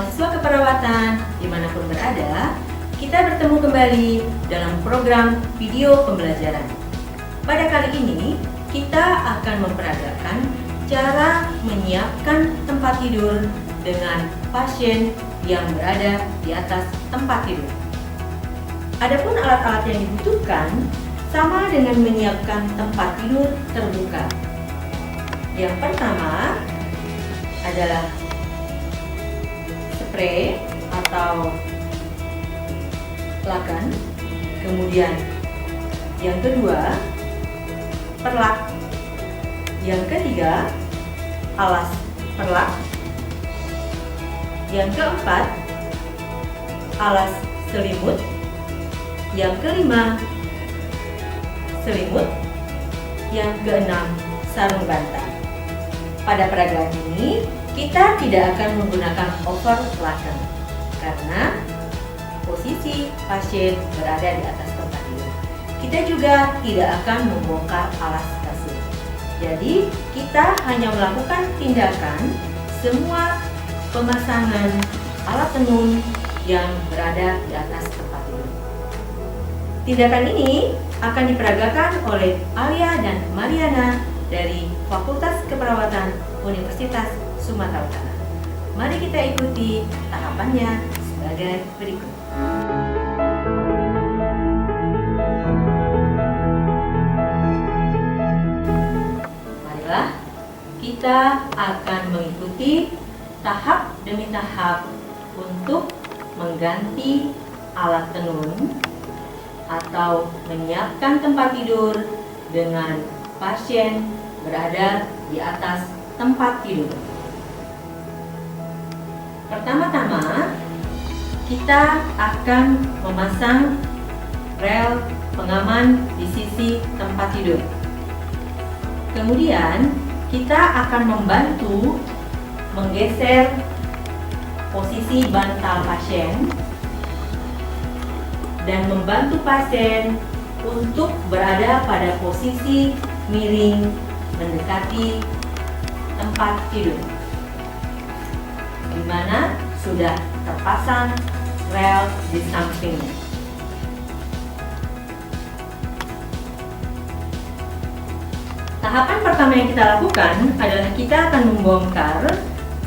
mahasiswa keperawatan dimanapun berada, kita bertemu kembali dalam program video pembelajaran. Pada kali ini, kita akan memperagakan cara menyiapkan tempat tidur dengan pasien yang berada di atas tempat tidur. Adapun alat-alat yang dibutuhkan sama dengan menyiapkan tempat tidur terbuka. Yang pertama adalah spray atau lakan, kemudian yang kedua perlak, yang ketiga alas perlak, yang keempat alas selimut, yang kelima selimut, yang keenam sarung bantal. Pada peragaan ini kita tidak akan menggunakan overlakan karena posisi pasien berada di atas tempat tidur. Kita juga tidak akan membongkar alas kasur. Jadi kita hanya melakukan tindakan semua pemasangan alat tenun yang berada di atas tempat tidur. Tindakan ini akan diperagakan oleh Alia dan Mariana dari Fakultas Keperawatan Universitas Sumatera Utara. Mari kita ikuti tahapannya sebagai berikut. Marilah kita akan mengikuti tahap demi tahap untuk mengganti alat tenun atau menyiapkan tempat tidur dengan pasien berada di atas tempat tidur. Pertama-tama, kita akan memasang rel pengaman di sisi tempat tidur. Kemudian, kita akan membantu menggeser posisi bantal pasien dan membantu pasien untuk berada pada posisi miring mendekati tempat tidur, di mana sudah terpasang rel di sampingnya. Tahapan pertama yang kita lakukan adalah kita akan membongkar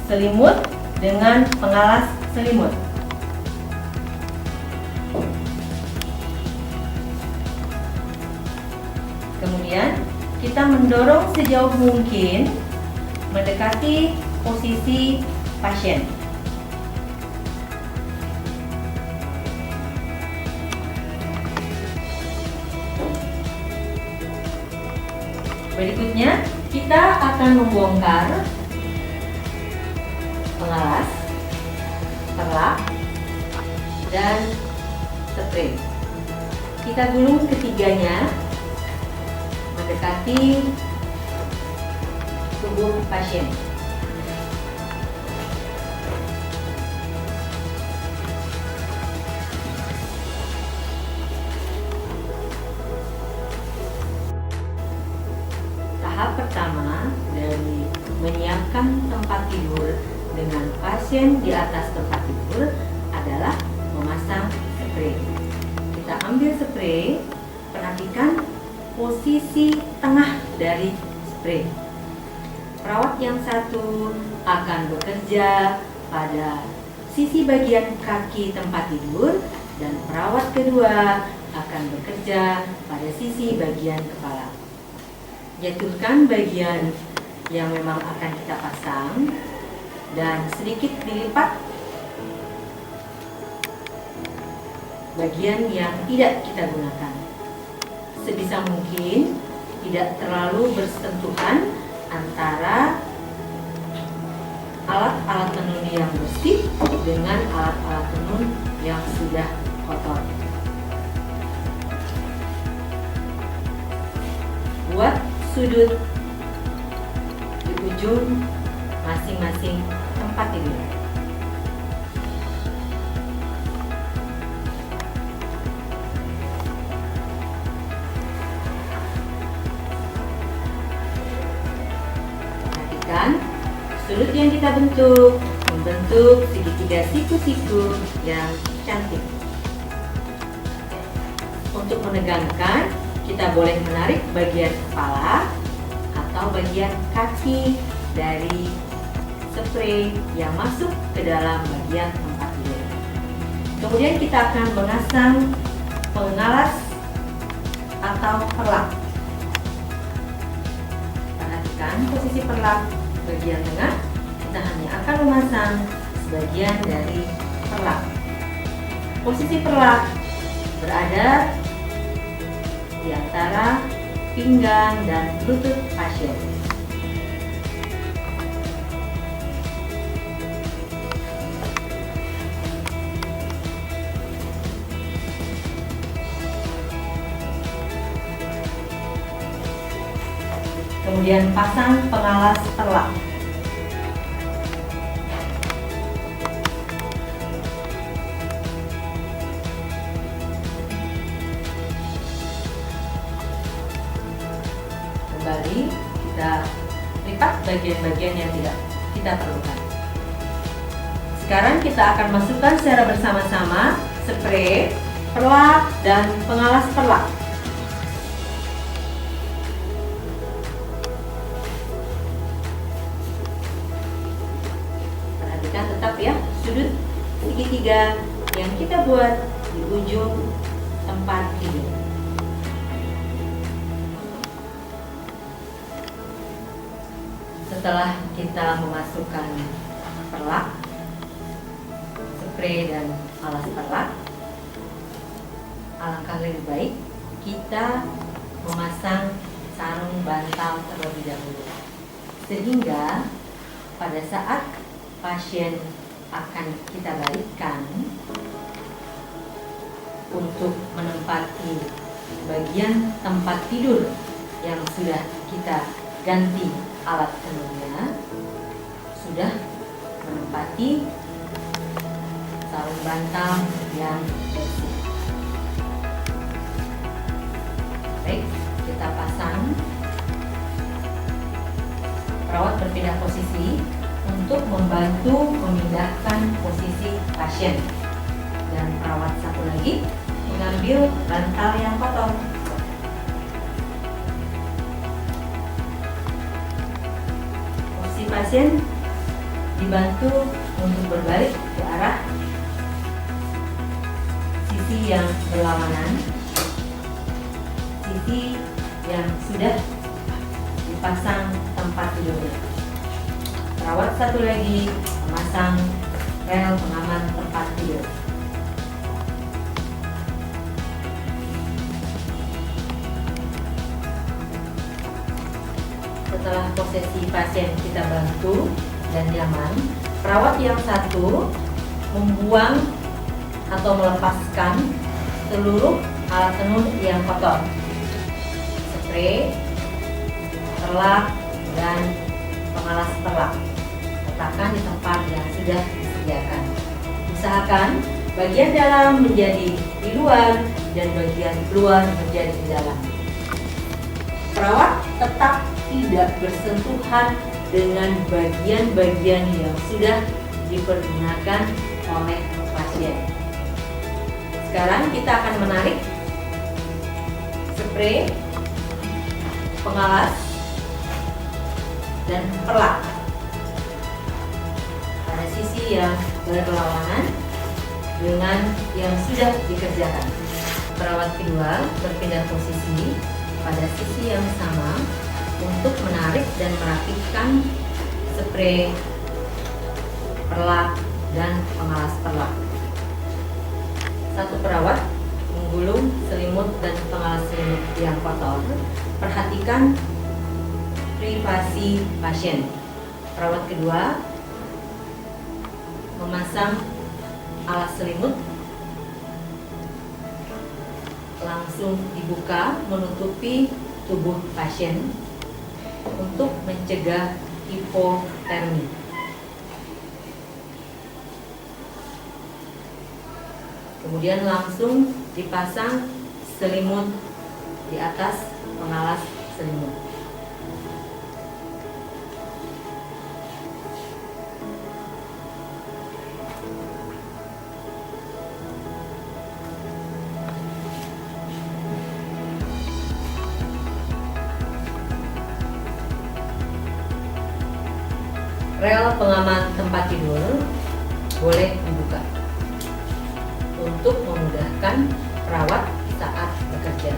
selimut dengan pengalas selimut. Kemudian kita mendorong sejauh mungkin mendekati posisi pasien. Berikutnya kita akan membongkar pengalas, perlak, dan spray. Kita gulung ketiganya mendekati tubuh pasien. Tahap pertama dari menyiapkan tempat tidur dengan pasien di atas tempat tidur adalah memasang spray. Kita ambil spray, perhatikan posisi tengah dari spray. Perawat yang satu akan bekerja pada sisi bagian kaki tempat tidur dan perawat kedua akan bekerja pada sisi bagian kepala. Jatuhkan bagian yang memang akan kita pasang dan sedikit dilipat bagian yang tidak kita gunakan. Sebisa mungkin tidak terlalu bersentuhan antara alat-alat tenun yang bersih dengan alat-alat tenun yang sudah kotor. Buat sudut di ujung masing-masing tempat tidur. Perhatikan sudut yang kita bentuk, membentuk segitiga hingga siku-siku yang cantik. Untuk menegangkan, kita boleh menarik bagian kepala atau bagian kaki dari spray yang masuk ke dalam bagian tempat tidur. Kemudian kita akan mengasang pengalas atau perlak. Perhatikan posisi perlak bagian tengah, kita hanya akan memasang sebagian dari perlak. Posisi perlak berada di antara pinggang dan lutut pasien. Kemudian pasang pengalas perlak. Kembali kita lipat bagian-bagian yang tidak kita perlukan. Sekarang kita akan masukkan secara bersama-sama spray, perlak, dan pengalas perlak. Perhatikan tetap ya sudut segitiga yang kita buat di ujung tempat tidur. Setelah kita memasukkan perlak, spray dan alas perlak, alangkah lebih baik kita memasang sarung bantal terlebih dahulu, sehingga pada saat pasien akan kita balikkan untuk menempati bagian tempat tidur yang sudah kita ganti alat tenunnya, sudah menempati sarung bantal yang bersih. Baik, kita pasang. Perawat berpindah posisi untuk membantu memindahkan posisi pasien, dan perawat satu lagi mengambil bantal yang kotor. Pasien dibantu untuk berbalik ke arah sisi yang berlawanan, sisi yang sudah dipasang tempat tidurnya. Perawat satu lagi memasang rel pengaman tempat tidur. Setelah posisi pasien kita bantu dan nyaman, perawat yang satu membuang atau melepaskan seluruh alat tenun yang kotor, spray, perlak, dan pengalas perlak. Letakkan di tempat yang sudah disediakan. Usahakan bagian dalam menjadi di luar dan bagian luar menjadi di dalam. Perawat tetap tidak bersentuhan dengan bagian-bagian yang sudah dipergunakan oleh pasien. Sekarang kita akan menarik spray, pengalas, dan perlak pada sisi yang berlawanan dengan yang sudah dikerjakan. Perawat kedua berpindah posisi pada sisi yang sama untuk menarik dan merapikan spray, perlak, dan pengalas perlak. Satu perawat menggulung selimut dan pengalas selimut yang kotor. Perhatikan privasi pasien. Perawat kedua memasang alas selimut, langsung dibuka menutupi tubuh pasien untuk mencegah hipotermi. Kemudian langsung dipasang selimut di atas pengalas selimut. rel pengaman tempat tidur boleh dibuka untuk memudahkan perawat saat bekerja.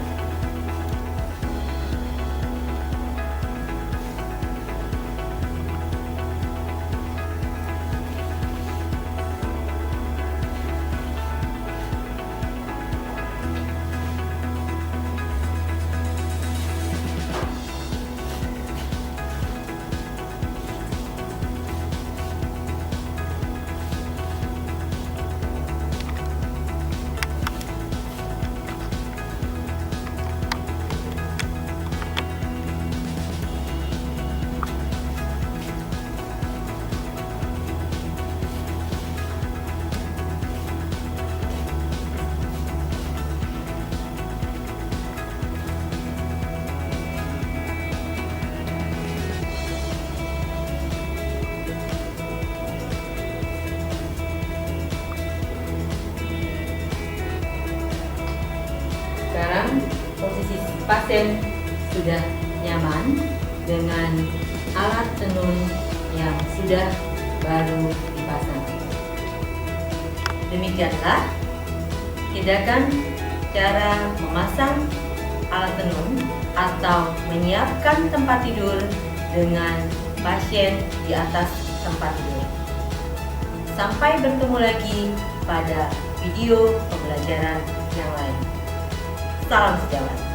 Sekarang posisi pasien sudah nyaman dengan alat tenun yang sudah baru dipasang. Demikianlah tindakan cara memasang alat tenun atau menyiapkan tempat tidur dengan pasien di atas tempat tidur. Sampai bertemu lagi pada video pembelajaran yang lain. Salam sejawat.